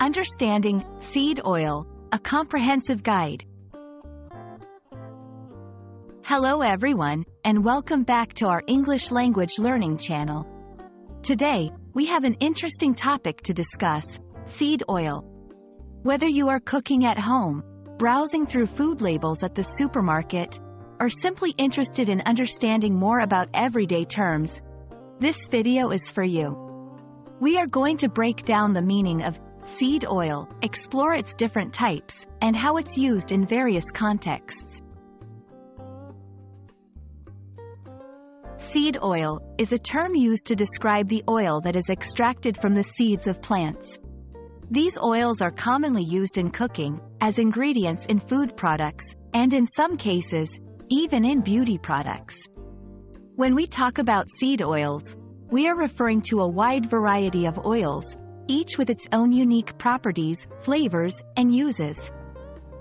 Understanding Seed Oil, a comprehensive guide. Hello everyone, and welcome back to our English language learning channel. Today, we have an interesting topic to discuss: seed oil. Whether you are cooking at home, browsing through food labels at the supermarket, or simply interested in understanding more about everyday terms, this video is for you. We are going to break down the meaning of seed oil, explore its different types, and how it's used in various contexts. Seed oil is a term used to describe the oil that is extracted from the seeds of plants. These oils are commonly used in cooking, as ingredients in food products, and in some cases, even in beauty products. When we talk about seed oils, we are referring to a wide variety of oils, each with its own unique properties, flavors, and uses.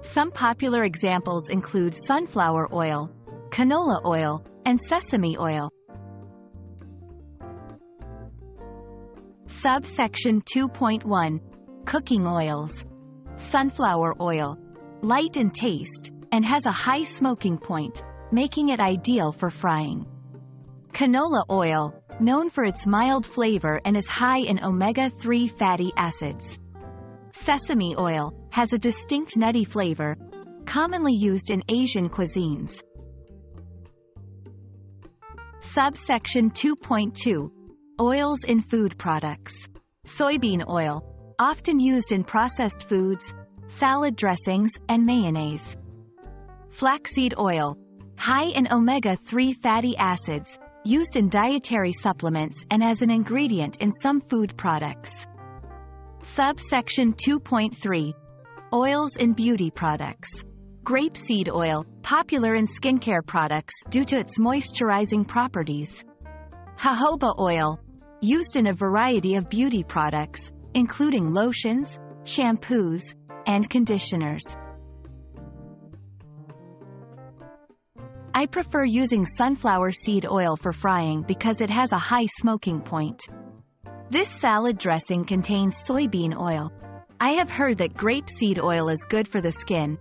Some popular examples include sunflower oil, canola oil, and sesame oil. Subsection 2.1 Cooking oils. Sunflower oil. Light in taste, and has a high smoking point, making it ideal for frying. Canola oil, known for its mild flavor and is high in omega-3 fatty acids. Sesame oil has a distinct nutty flavor, commonly used in Asian cuisines. Subsection 2.2 Oils in food products. Soybean oil, often used in processed foods, salad dressings, and mayonnaise. Flaxseed oil, high in omega-3 fatty acids, used in dietary supplements and as an ingredient in some food products. Subsection 2.3 Oils in beauty products. Grapeseed oil, popular in skincare products due to its moisturizing properties. Jojoba oil, used in a variety of beauty products, including lotions, shampoos, and conditioners. I prefer using sunflower seed oil for frying because it has a high smoking point. This salad dressing contains soybean oil. I have heard that grapeseed oil is good for the skin.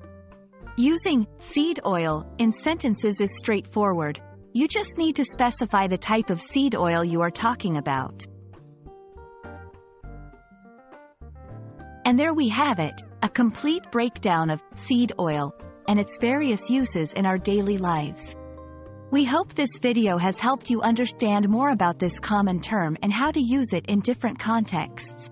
Using seed oil in sentences is straightforward. You just need to specify the type of seed oil you are talking about. And there we have it, a complete breakdown of seed oil and its various uses in our daily lives. We hope this video has helped you understand more about this common term and how to use it in different contexts.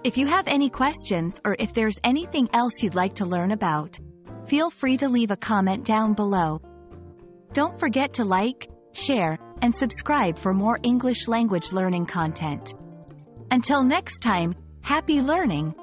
If you have any questions or if there's anything else you'd like to learn about, feel free to leave a comment down below. Don't forget to like, share, and subscribe for more English language learning content. Until next time, happy learning!